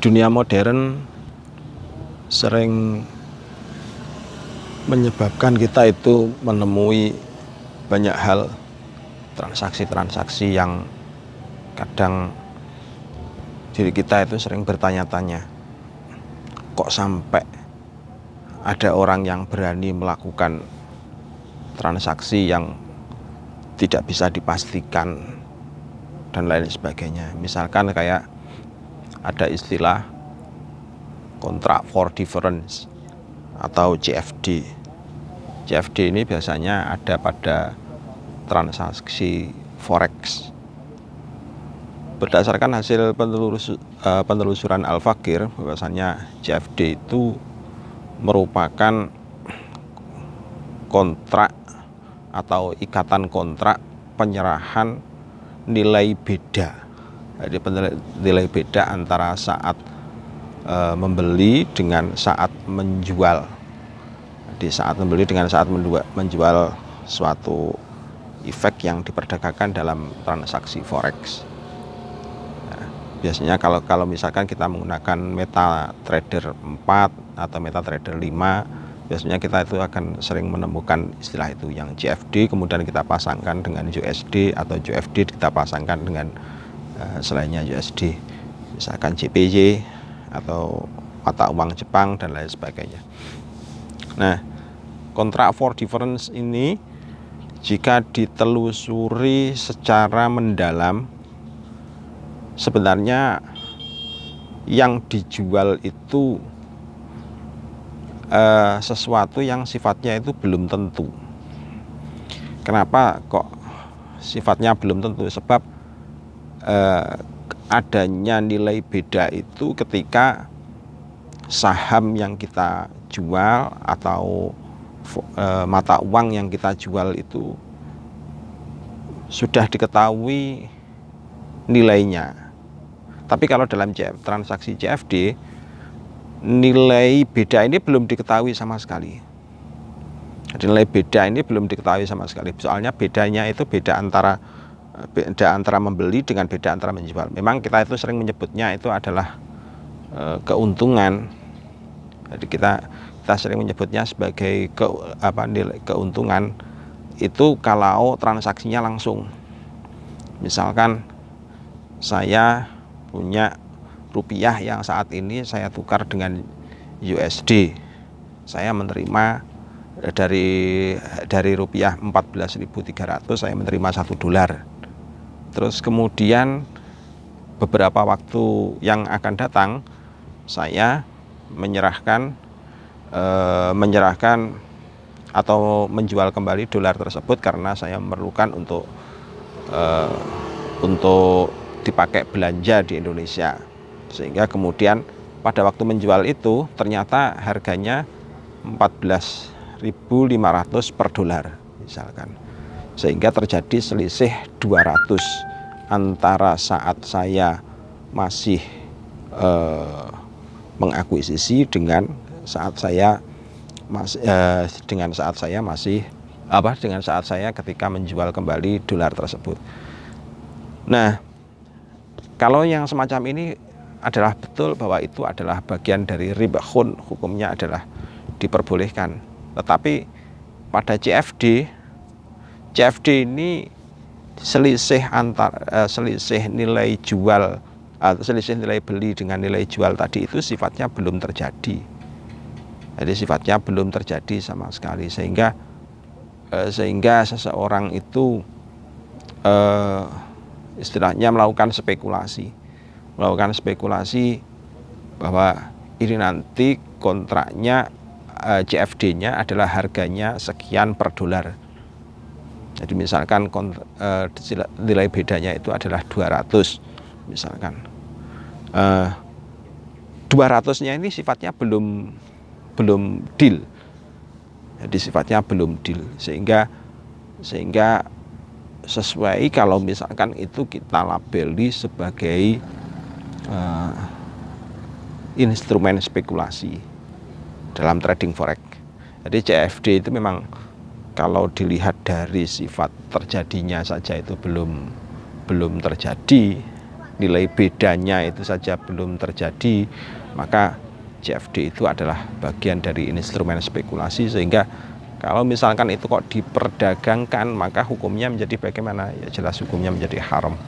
dunia modern sering menyebabkan kita itu menemui banyak hal, transaksi-transaksi yang kadang diri kita itu sering bertanya-tanya, kok sampai ada orang yang berani melakukan transaksi yang tidak bisa dipastikan dan lain sebagainya. Misalkan kayak ada istilah contract for difference atau CFD. CFD ini biasanya ada pada transaksi forex. Berdasarkan hasil penelusuran Al-Fakir, bahwasanya CFD itu merupakan kontrak atau ikatan kontrak penyerahan nilai beda. Jadi nilai beda antara saat membeli dengan saat menjual. Di saat membeli dengan saat menjual suatu efek yang diperdagangkan dalam transaksi forex. Nah, biasanya kalau misalkan kita menggunakan MetaTrader 4 atau MetaTrader 5, biasanya kita itu akan sering menemukan istilah itu yang CFD, kemudian kita pasangkan dengan USD atau UFD kita pasangkan dengan selainnya USD, misalkan JPY atau mata uang Jepang dan lain sebagainya. Nah, contract for difference ini jika ditelusuri secara mendalam, sebenarnya yang dijual itu sesuatu yang sifatnya itu belum tentu. Kenapa kok sifatnya belum tentu? Sebab adanya nilai beda itu ketika saham yang kita jual atau mata uang yang kita jual itu sudah diketahui nilainya. Tapi kalau dalam transaksi CFD, nilai beda ini belum diketahui sama sekali. Jadi nilai beda ini belum diketahui sama sekali. Soalnya bedanya itu beda antara membeli dengan beda antara menjual. Memang kita itu sering menyebutnya itu adalah keuntungan. Jadi kita sering menyebutnya sebagai nilai keuntungan itu kalau transaksinya langsung. Misalkan saya punya rupiah yang saat ini saya tukar dengan USD, saya menerima dari rupiah 14.300 saya menerima $1. Terus kemudian beberapa waktu yang akan datang saya menyerahkan atau menjual kembali dolar tersebut karena saya memerlukan untuk dipakai belanja di Indonesia. Sehingga kemudian pada waktu menjual itu ternyata harganya 14.500 per dolar misalkan. Sehingga terjadi selisih 200 antara saat saya masih mengakuisisi dengan saat saya ketika menjual kembali dolar tersebut. Nah, kalau yang semacam ini adalah betul bahwa itu adalah bagian dari ribahun, hukumnya adalah diperbolehkan. Tetapi pada CFD ini selisih nilai jual atau selisih nilai beli dengan nilai jual tadi itu sifatnya belum terjadi. Jadi sifatnya belum terjadi sama sekali, sehingga seseorang itu istilahnya melakukan spekulasi bahwa ini nanti kontraknya CFD-nya adalah harganya sekian per dolar. Jadi misalkan nilai bedanya itu adalah 200 misalkan. 200-nya ini sifatnya belum deal. Jadi sifatnya belum deal, sehingga sesuai kalau misalkan itu kita labeli sebagai instrumen spekulasi dalam trading forex. Jadi CFD itu memang kalau dilihat dari sifat terjadinya saja itu belum terjadi, nilai bedanya itu saja belum terjadi, maka CFD itu adalah bagian dari instrumen spekulasi, sehingga kalau misalkan itu kok diperdagangkan, maka hukumnya menjadi bagaimana? Ya jelas hukumnya menjadi haram.